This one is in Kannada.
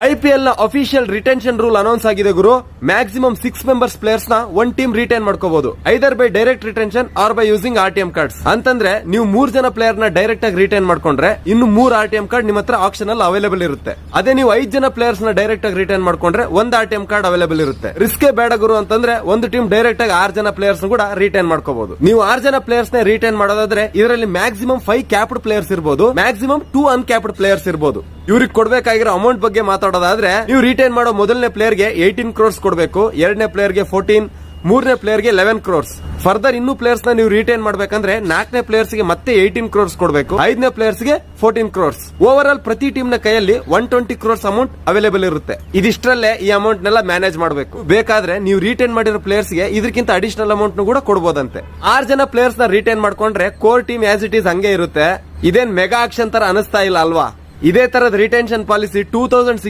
IPL ನ ಅಫಿಷಿಯಲ್ ರಿಟೆನ್ಷನ್ ರೂಲ್ ಅನೌನ್ಸ್ ಆಗಿದೆ ಗುರು. ಮ್ಯಾಕ್ಸಿಮಮ್ 6 ಮೆಂಬರ್ಸ್ ಪ್ಲೇಯರ್ಸ್ ನ ಒನ್ ಟೀಮ್ ರಿಟೈನ್ ಮಾಡ್ಕೋಬಹುದು, either by direct retention or by using RTM cards. ಅಂತಂದ್ರೆ ನೀವು 3 ಜನ ಪ್ಲೇಯರ್ ನ ಡೈರೆಕ್ಟ್ ಆಗಿ ರಿಟೈನ್ ಮಾಡ್ಕೊಂಡ್ರೆ ಇನ್ನು 3 RTM ಕಾರ್ಡ್ ನಿಮ್ಮ ಹತ್ರ ಆಕ್ಷನ್ ಅಲ್ಲಿ ಅವೈಲೇಬಲ್ ಇರುತ್ತೆ. ಅದೇ ನೀವು 5 ಜನ ಪ್ಲೇಯರ್ಸ್ ನ ಡೈರೆಕ್ಟ್ ಆಗಿ ರಿಟೈನ್ ಮಾಡ್ಕೊಂಡ್ರೆ 1 RTM ಕಾರ್ಡ್ ಅವೈಲೇಬಲ್ ಇರುತ್ತೆ. ರಿಸ್ಕೇ ಬೇಡ ಗುರು ಅಂತಂದ್ರೆ ಒಂದು ಟೀಮ್ ಡೈರೆಕ್ಟ್ ಆಗಿ 6 ಜನ ಪ್ಲೇಯರ್ಸ್ ಕೂಡ ರಿಟೈನ್ ಮಾಡ್ಕೋಬಹುದು. ನೀವು 6 ಜನ ಪ್ಲೇಯರ್ಸ್ ನ ರಿಟೈನ್ ಮಾಡೋದಾದ್ರೆ ಇದರಲ್ಲಿ ಮ್ಯಾಕ್ಸಿಮಮ್ 5 ಕ್ಯಾಪ್ಡ್ ಪ್ಲೇಯರ್ಸ್ ಇರಬಹುದು, ಮ್ಯಾಕ್ಸಿಮಮ್ 2 ಅನ್ಕ್ಯಾಪ್ಡ್ ಪ್ಲೇಯರ್ಸ್ ಇರಬಹುದು. ಇವ್ರಿಗೆ ಕೊಡ್ಬೇಕಾಗಿರೋ ಅಮೌಂಟ್ ಬಗ್ಗೆ ಮಾತಾಡೋದಾದ್ರೆ ನೀವು ರಿಟೈನ್ ಮಾಡೋ ಮೊದಲನೇ ಪ್ಲೇಯರ್ ಗೆ 18 crores ಕೊಡಬೇಕು, ಎರಡನೇ ಪ್ಲೇಯರ್ ಗೆ 14, ಮೂರನೇ ಪ್ಲೇಯರ್ ಗೆ 11 crores. ಫರ್ದರ್ ಇನ್ನೂ ಪ್ಲೇಯರ್ಸ್ ನ ನೀವು ರಿಟೈನ್ ಮಾಡ್ಬೇಕಂದ್ರೆ 4ನೇ ಪ್ಲೇಯರ್ಸ್ ಗೆ ಮತ್ತೆ 18 crores ಕೊಡಬೇಕು, 5ನೇ ಪ್ಲೇಯರ್ಸ್ ಗೆ 14 crores. ಓವರ್ ಆಲ್ ಪ್ರತಿ ಟೀಮ್ ನ ಕೈಯಲ್ಲಿ 120 crores ಅಮೌಂಟ್ ಅವೈಲೇಬಲ್ ಇರುತ್ತೆ. ಇದಿಷ್ಟರಲ್ಲೇ ಈ ಅಮೌಂಟ್ ನೆಲ್ಲ ಮ್ಯಾನೇಜ್ ಮಾಡಬೇಕು. ಬೇಕಾದ್ರೆ ನೀವು ರಿಟೈನ್ ಮಾಡಿರೋ ಪ್ಲೇಯರ್ಸ್ ಗೆ ಇದಕ್ಕಿಂತ ಅಡಿಷನಲ್ ಅಮೌಂಟ್ ಕೂಡ ಕೊಡಬಹುದಂತೆ. 6 ಜನ ಪ್ಲೇಯರ್ಸ್ ನ ರಿಟೈನ್ ಮಾಡ್ಕೊಂಡ್ರೆ core team as it is ಹಂಗೆ ಇರುತ್ತೆ. ಇದೇನ್ ಮೆಗಾ ಆಕ್ಷನ್ ತರ ಅನಿಸ್ತಾ ಇಲ್ಲ ಅಲ್ವಾ? ಇದೇ ತರದ ರಿಟೆನ್ಷನ್ ಪಾಲಿಸಿ 2016